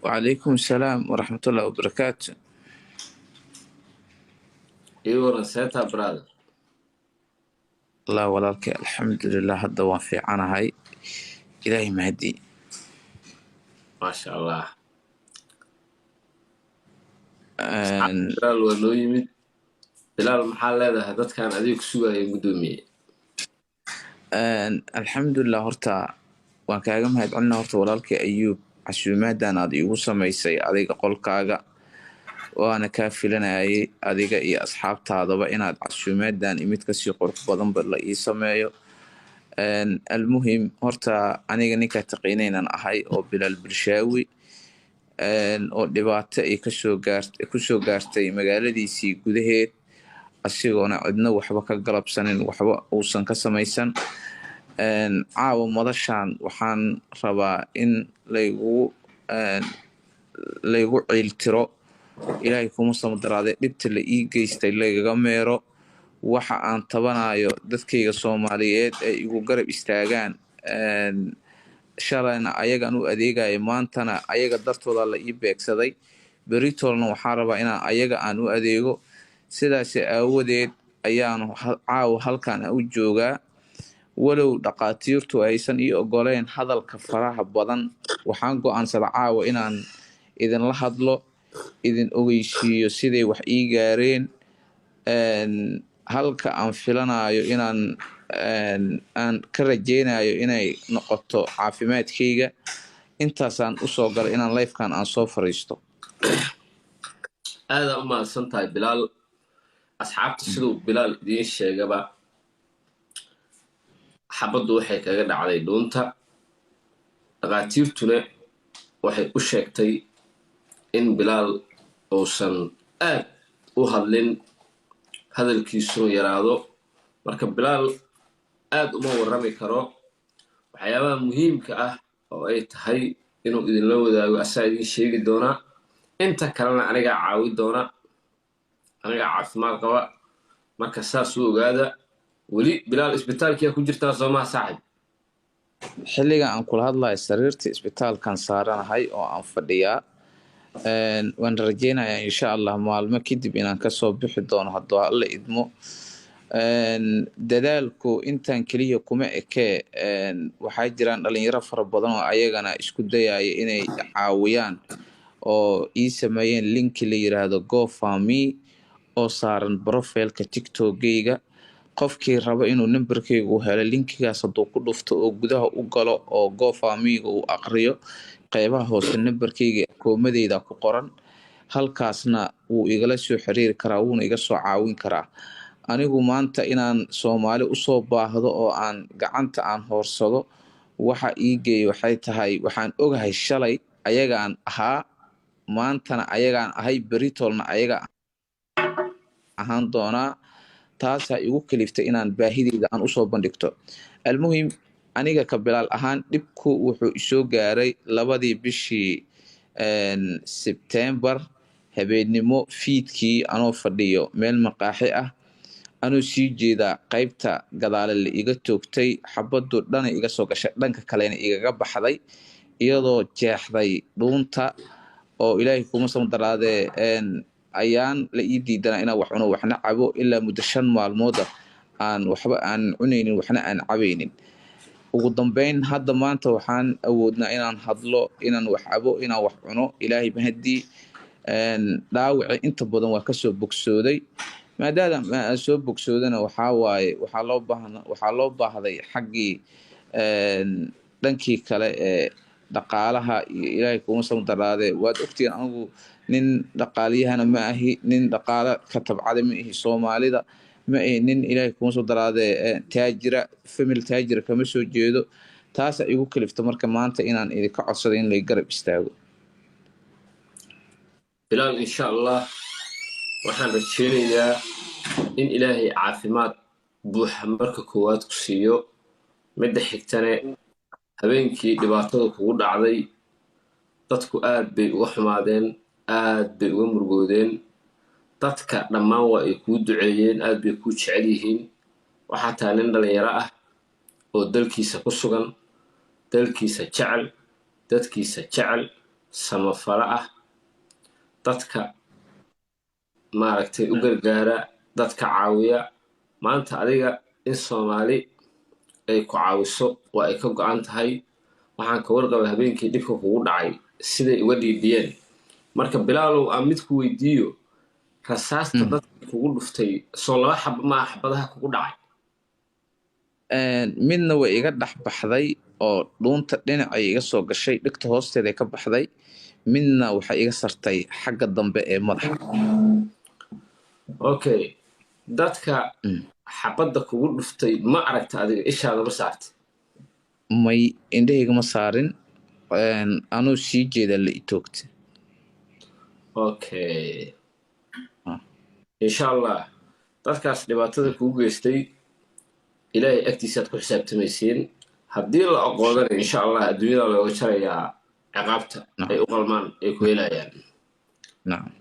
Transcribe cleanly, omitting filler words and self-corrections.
وعليكم السلام ورحمة الله وبركاته. ايوه سيتها برادر. الله ولك الحمد لله هذا وافي أنا هاي إلهي مهدي. ما شاء الله. أن بلال ولو يمد بلال محل هذا هدد كان أديك سوى قدومي. الحمد لله هرتا وان كاغا مهد عنا هرتا ولالك أيوب عشومادان aad igu samaysay adiga qolkaaga waana kaa filanayay adiga iyo asxaabtaadaba inaad cashuumaadaan imid kasii qurux badanba la ii sameeyo. almuhim horta aniga ninkaa taqiinaynan ahay oo Bilaal Bulshaawi oo dhibaato ay kusoo gaartay magaaladiisii gudaheed asigoona cidna waxba ka galabsanin waxba uusan ka samaysan. caawa madashaan waxaan rabaa in laygu ciiltiro ilaahay kuma samadaraade dhibta la ii geystay lagaga meero waxa aan tabanayo dadkayga Soomaaliyeed ay igu garab istaagaan. shalayna ayagaan u adeegaya maantana ayaga dartooda la ii beegsaday beritolna waxaan rabaa inaan ayaga aan u adeego sidaas aawadeed ayaan caawa halkan u joogaa walow dhaqaatiirtu aysan ii ogoleen hadalka faraha badan waxaan go'aansaday caawa inaan idinla hadlo idin ogeysiiyo siday wax ii gaareen halka aan filanayo inaan ka rajeynayo inay noqoto caafimaadkayga intaasaan usoo galay inaan lifekan aan soo fariisto. aada u mahadsan tahay bilaal. asxaabta siduu bilaal idiin sheegaba xabaddu waxay kaga dhacday dhuunta dhaqaatiirtuna waxay u sheegtay in bilaal uusan aad u hadlin hadalkiisuna yaraado marka bilaal aad uma warrami karo waxyaabaha muhiimka ah oo ay tahay inuu idinla wadaago asaa idiin sheegi doonaa inta kalena anigaa caawi doona anigaa caafimaad qaba marka saas u ogaada. weli bilaal isbitaalkiyaa ku jirtaa soomaha saaxib? xilliga aan kula hadlayo sariirta isbitaalkan saaranahay oo aan fadhiyaa waan rajeynayaa insha allah maalmo kadib inaan kasoo bixi doono hadduu alla idmo. dadaalku intaan keliya kuma ekee waxaa jiraan dhalinyaro fara badan oo ayagana isku dayaya inay caawiyaan oo ii sameeyeen linki la yiraahdo GoFundMe oo saaran profileka TikTok-gayga qofkii raba inuu numberkayga u helo linkigaas hadduu ku dhufto oo gudaha u galo oo GoFundMe-ga uu aqriyo qaybaha hoose numberkayga koomadeyda ku qoran halkaasna wuu igala soo xiriiri karaa wuuna iga soo caawin karaa. anigu maanta inaan Soomaali usoo baahdo oo aan gacanta aan hoorsado waxa ii geeyay waxay tahay waxaan ogahay shalay ayagaan ahaa maantana ayagaan ahay beritolna ayaga ahaan doonaa taasaa igu kaliftay inaan baahideyda aan usoo bandhigto. almuhim aniga ka Bilaal ahaan dhibku wuxuu isoo gaaray 2 bishii September habeenimo fiidkii anoo fadhiyo meel maqaaxi ah anuu sii jeedaa qaybta gadaale la iga toogtay xabaddu dhana iga soo gashay dhanka kalena igaga baxday iyadoo jeexday dhuunta oo ilaahay kuma samadaraadee ayaan la ii diidanaa inaan wax cuno waxna cabo ilaa muddo 5 maalmooda aan waxba aan cunaynin waxna aan cabaynin. ugu dambeyn hadda maanta waxaan awoodnaa inaan hadlo inaan wax cabo inaan wax cuno ilaahay mahadii. dhaawaci inta badan waa kasoo bogsooday maadaama aan soo bogsoodana waxaa waaye waxaa loo baahday xaggii dhankii kale ee dhaqaalaha iyo ilaahay kuma samadaraadee waad ogtiin anigu nin dhaqaaliyahana ma ahi nin dhaqaale ka tabcada ma ahi Soomaalida ma ahi nin ilaahay kuma samadaraadee taajira family taajira kama soo jeedo taasa igu kalifta marka maanta inaan idinka codsado in lay garab istaago. bilaal insha allah waxaan rajeynayaa in ilaahay caafimaad buuxa marka koowaad ku siiyo midda xigtane habeenkii dhibaatada kugu dhacday dadku aad bay uga xumaadeen aad bay uga murgoodeen dadka dhammaan waa ay kuu duceeyeen aad bay kuu jecel yihiin waxaa taa nin dhalinyaro ah oo dalkiisa ku sugan dalkiisa jecel dadkiisa jecel samafala ah dadka maaragtay u gargaara dadka caawiya maanta adiga in soomaali ay ku caawiso waa ay ka go-an tahay waxaan ka warqaba habeenkii dhibka kugu dhacay siday uga dhiidhiyeen marka bilaalow aan mid ku weydiiyo rasaasta dadka kugu dhuftay soo laba xaba maa xabadaha kugu dhacay midna way iga dhex baxday oo dhuunta dhinacay iga soo gashay dhigta hoosteeday ka baxday midna waxay iga sartay xagga dambe ee madaxa okay dadka xabadda kugu dhuftay ma aragta adiga ishaada ma saartay may indhahaygama saarin anuu sii jeeda la itoogta okay insha allah dadkaas dhibaatada kugu geystay ilaahay agtiisaad ku xisaabtamaysiin haddii la aqoodana insha allah adduunyada looga jarayaa ciqaabta ay u qalmaan ay ku helayaan nacam